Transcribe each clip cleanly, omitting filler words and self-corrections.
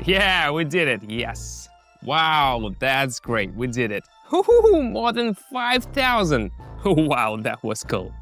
Yeah, we did it. Yes. Wow, that's great. We did it. More than 5,000. Wow, that was cool.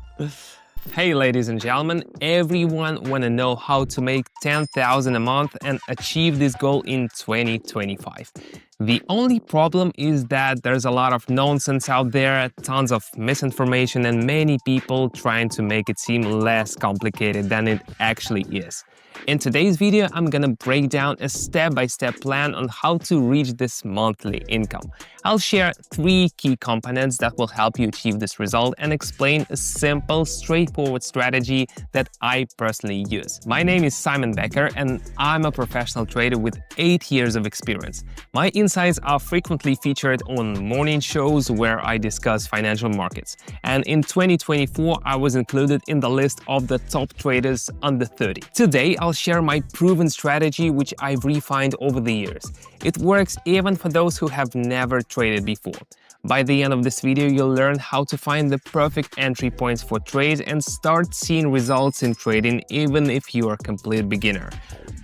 Hey, ladies and gentlemen, everyone want to know how to make 10,000 a month and achieve this goal in 2025. The only problem is that there's a lot of nonsense out there, tons of misinformation, and many people trying to make it seem less complicated than it actually is. In today's video, I'm gonna break down a step-by-step plan on how to reach this monthly income. I'll share 3 key components that will help you achieve this result and explain a simple, straightforward strategy that I personally use. My name is Simon Becker and I'm a professional trader with 8 years of experience. My insights are frequently featured on morning shows where I discuss financial markets. And in 2024, I was included in the list of the top traders under 30. Today, I'll share my proven strategy which I've refined over the years. It works even for those who have never traded before. By the end of this video, you'll learn how to find the perfect entry points for trades and start seeing results in trading even if you are a complete beginner.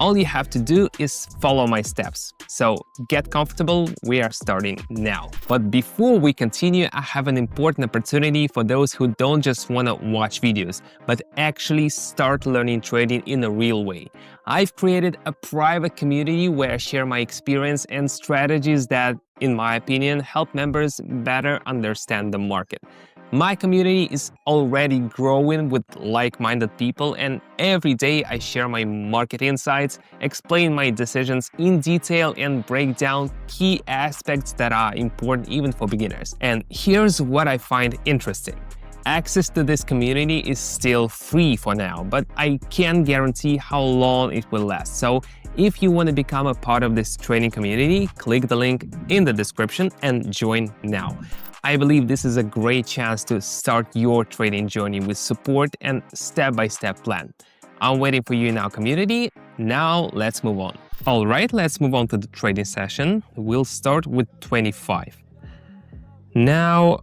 All you have to do is follow my steps. So get comfortable, we are starting now. But before we continue, I have an important opportunity for those who don't just want to watch videos, but actually start learning trading in a real way. I've created a private community where I share my experience and strategies that, in my opinion, help members better understand the market. My community is already growing with like-minded people, and every day I share my market insights, explain my decisions in detail, and break down key aspects that are important even for beginners. And here's what I find interesting. Access to this community is still free for now, but I can't guarantee how long it will last. So if you want to become a part of this trading community, click the link in the description and join now. I believe this is a great chance to start your trading journey with support and step-by-step plan. I'm waiting for you in our community. Now let's move on. All right, let's move on to the trading session. We'll start with 25. Now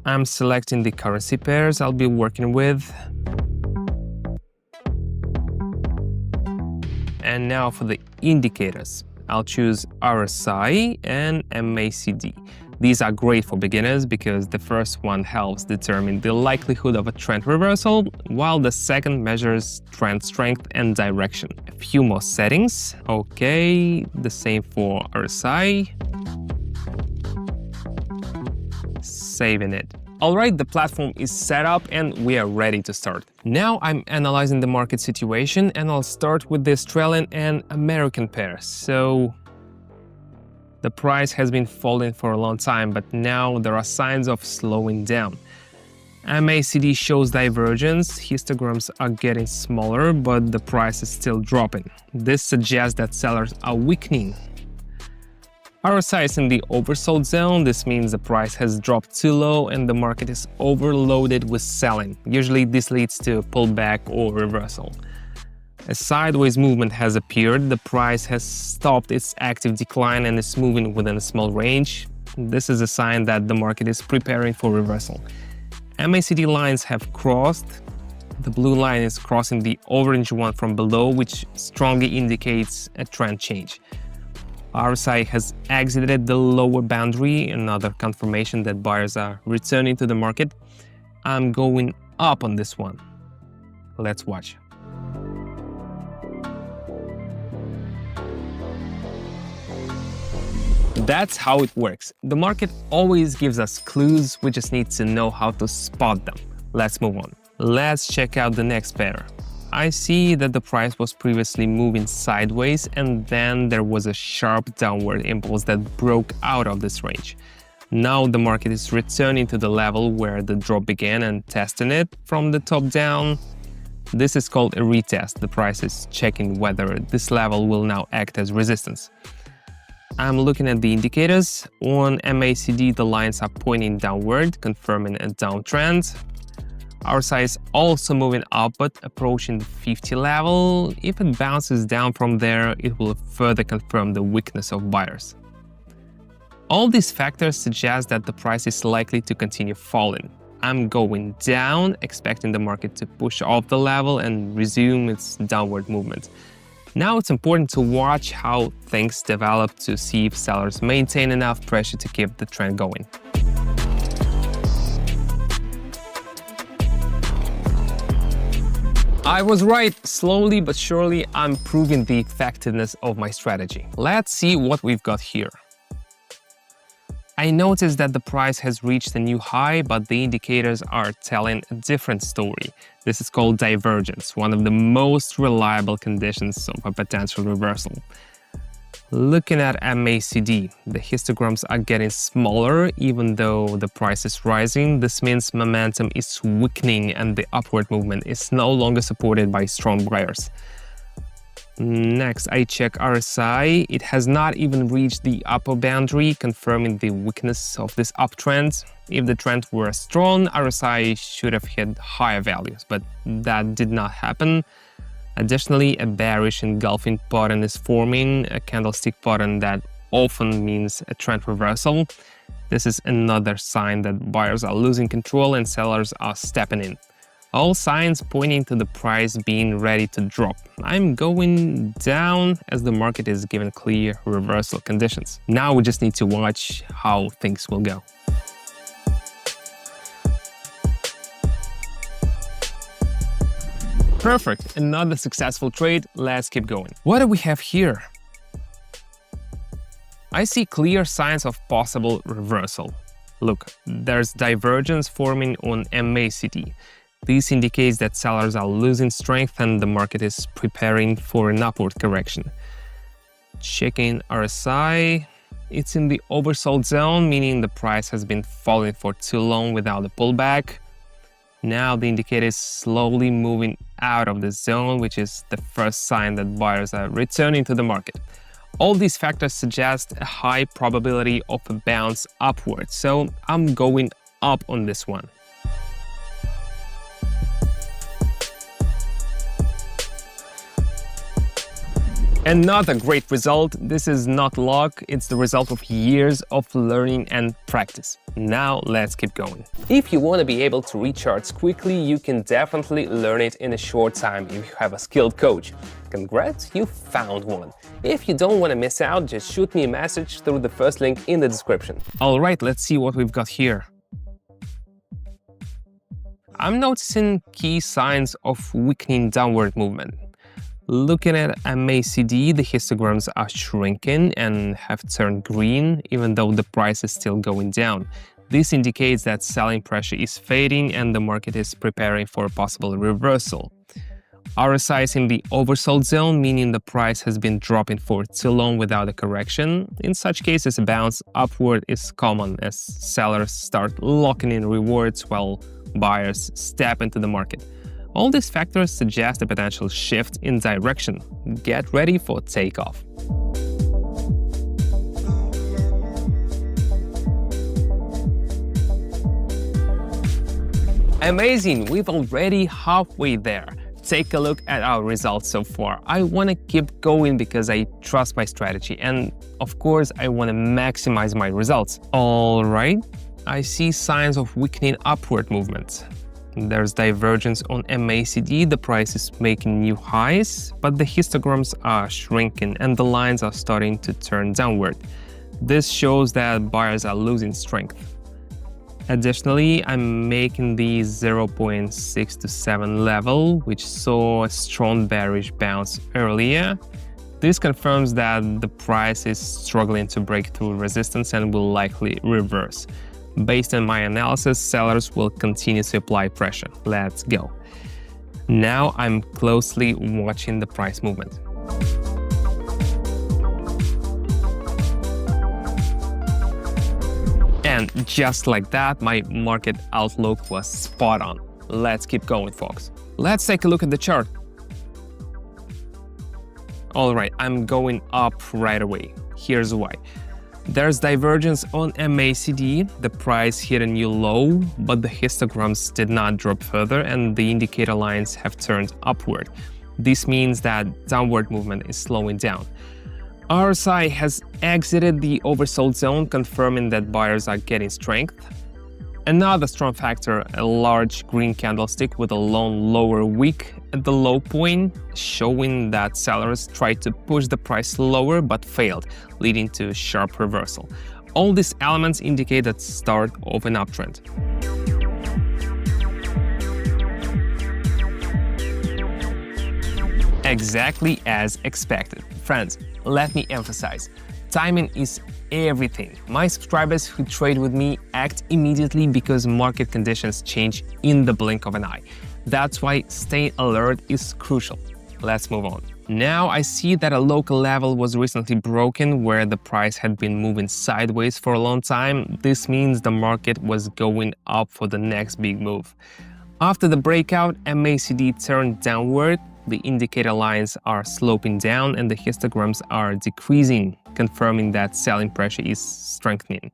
I'm selecting the currency pairs I'll be working with. And now for the indicators, I'll choose RSI and MACD. These are great for beginners because the first one helps determine the likelihood of a trend reversal, while the second measures trend strength and direction. A few more settings. Okay, the same for RSI. Saving it. Alright, the platform is set up and we are ready to start. Now I'm analyzing the market situation and I'll start with the Australian and American pair. So the price has been falling for a long time, but now there are signs of slowing down. MACD shows divergence, histograms are getting smaller, but the price is still dropping. This suggests that sellers are weakening. RSI is in the oversold zone. This means the price has dropped too low and the market is overloaded with selling. Usually this leads to a pullback or reversal. A sideways movement has appeared. The price has stopped its active decline and is moving within a small range. This is a sign that the market is preparing for reversal. MACD lines have crossed. The blue line is crossing the orange one from below, which strongly indicates a trend change. RSI has exited the lower boundary, another confirmation that buyers are returning to the market. I'm going up on this one. Let's watch. That's how it works. The market always gives us clues, we just need to know how to spot them. Let's move on. Let's check out the next pair. I see that the price was previously moving sideways and then there was a sharp downward impulse that broke out of this range. Now the market is returning to the level where the drop began and testing it from the top down. This is called a retest. The price is checking whether this level will now act as resistance. I'm looking at the indicators. On MACD, the lines are pointing downward, confirming a downtrend. RSI is also moving up, but approaching the 50 level. If it bounces down from there, it will further confirm the weakness of buyers. All these factors suggest that the price is likely to continue falling. I'm going down, expecting the market to push off the level and resume its downward movement. Now it's important to watch how things develop to see if sellers maintain enough pressure to keep the trend going. I was right. Slowly but surely, I'm proving the effectiveness of my strategy. Let's see what we've got here. I noticed that the price has reached a new high, but the indicators are telling a different story. This is called divergence, one of the most reliable conditions of a potential reversal. Looking at MACD, the histograms are getting smaller even though the price is rising. This means momentum is weakening and the upward movement is no longer supported by strong buyers. Next, I check RSI. It has not even reached the upper boundary, confirming the weakness of this uptrend. If the trend were strong, RSI should have hit higher values, but that did not happen. Additionally, a bearish engulfing pattern is forming, a candlestick pattern that often means a trend reversal. This is another sign that buyers are losing control and sellers are stepping in. All signs pointing to the price being ready to drop. I'm going down as the market is given clear reversal conditions. Now we just need to watch how things will go. Perfect, another successful trade. Let's keep going. What do we have here? I see clear signs of possible reversal. Look, there's divergence forming on MACD. This indicates that sellers are losing strength and the market is preparing for an upward correction. Checking RSI, it's in the oversold zone, meaning the price has been falling for too long without a pullback. Now the indicator is slowly moving out of the zone, which is the first sign that buyers are returning to the market. All these factors suggest a high probability of a bounce upward, so I'm going up on this one. Another great result. This is not luck, it's the result of years of learning and practice. Now let's keep going. If you want to be able to read charts quickly, you can definitely learn it in a short time if you have a skilled coach. Congrats, you found one. If you don't want to miss out, just shoot me a message through the first link in the description. Alright, let's see what we've got here. I'm noticing key signs of weakening downward movement. Looking at MACD, the histograms are shrinking and have turned green, even though the price is still going down. This indicates that selling pressure is fading and the market is preparing for a possible reversal. RSI is in the oversold zone, meaning the price has been dropping for too long without a correction. In such cases, a bounce upward is common as sellers start locking in rewards while buyers step into the market. All these factors suggest a potential shift in direction. Get ready for takeoff. Amazing! We've already halfway there. Take a look at our results so far. I want to keep going because I trust my strategy and, of course, I want to maximize my results. All right, I see signs of weakening upward movement. There's divergence on MACD, the price is making new highs, but the histograms are shrinking and the lines are starting to turn downward. This shows that buyers are losing strength. Additionally, I'm making the 0.627 level, which saw a strong bearish bounce earlier. This confirms that the price is struggling to break through resistance and will likely reverse. Based on my analysis, sellers will continue to apply pressure. Let's go. Now I'm closely watching the price movement. And just like that, my market outlook was spot on. Let's keep going, folks. Let's take a look at the chart. All right, I'm going up right away. Here's why. There's divergence on MACD, the price hit a new low, but the histograms did not drop further and the indicator lines have turned upward. This means that downward movement is slowing down. RSI has exited the oversold zone, confirming that buyers are getting strength. Another strong factor, a large green candlestick with a long lower wick at the low point, showing that sellers tried to push the price lower but failed, leading to a sharp reversal. All these elements indicate the start of an uptrend. Exactly as expected. Friends, let me emphasize, timing is everything. My subscribers who trade with me act immediately because market conditions change in the blink of an eye. That's why staying alert is crucial. Let's move on. Now I see that a local level was recently broken where the price had been moving sideways for a long time. This means the market was going up for the next big move. After the breakout, MACD turned downward. The indicator lines are sloping down and the histograms are decreasing, confirming that selling pressure is strengthening.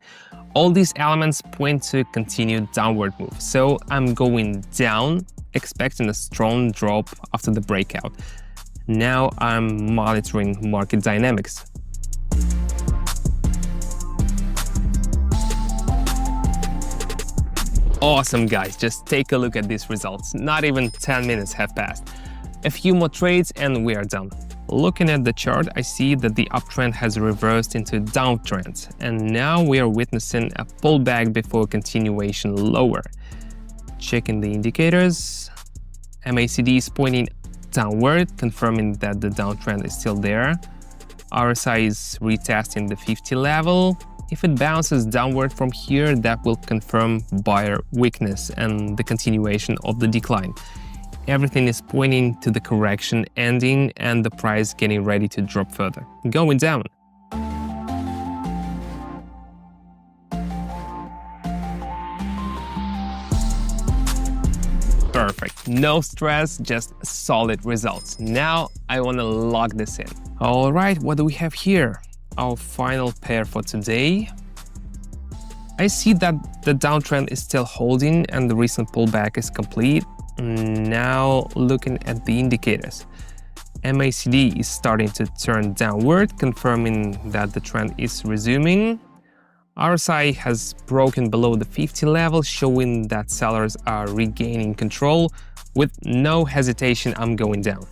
All these elements point to a continued downward move, so I'm going down, expecting a strong drop after the breakout. Now I'm monitoring market dynamics. Awesome guys, just take a look at these results. Not even 10 minutes have passed. A few more trades and we are done. Looking at the chart, I see that the uptrend has reversed into downtrend, and now we are witnessing a pullback before continuation lower. Checking the indicators, MACD is pointing downward, confirming that the downtrend is still there. RSI is retesting the 50 level. If it bounces downward from here, that will confirm buyer weakness and the continuation of the decline. Everything is pointing to the correction ending and the price getting ready to drop further, going down. Perfect, no stress, just solid results. Now I want to lock this in. All right, what do we have here? Our final pair for today. I see that the downtrend is still holding and the recent pullback is complete. Now looking at the indicators, MACD is starting to turn downward, confirming that the trend is resuming. RSI has broken below the 50 level, showing that sellers are regaining control. With no hesitation, I'm going down.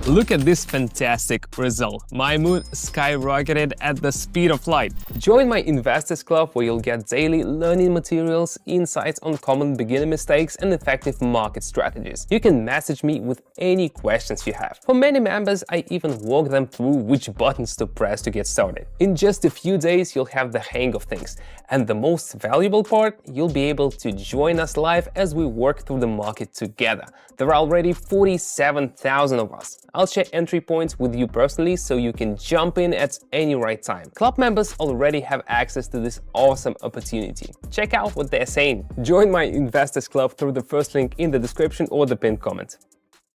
Look at this fantastic result. My mood skyrocketed at the speed of light. Join my Investors Club where you'll get daily learning materials, insights on common beginner mistakes and effective market strategies. You can message me with any questions you have. For many members, I even walk them through which buttons to press to get started. In just a few days, you'll have the hang of things. And the most valuable part, you'll be able to join us live as we work through the market together. There are already 47,000 of us. I'll share entry points with you personally so you can jump in at any right time. Club members already have access to this awesome opportunity. Check out what they're saying. Join my Investors Club through the first link in the description or the pinned comment.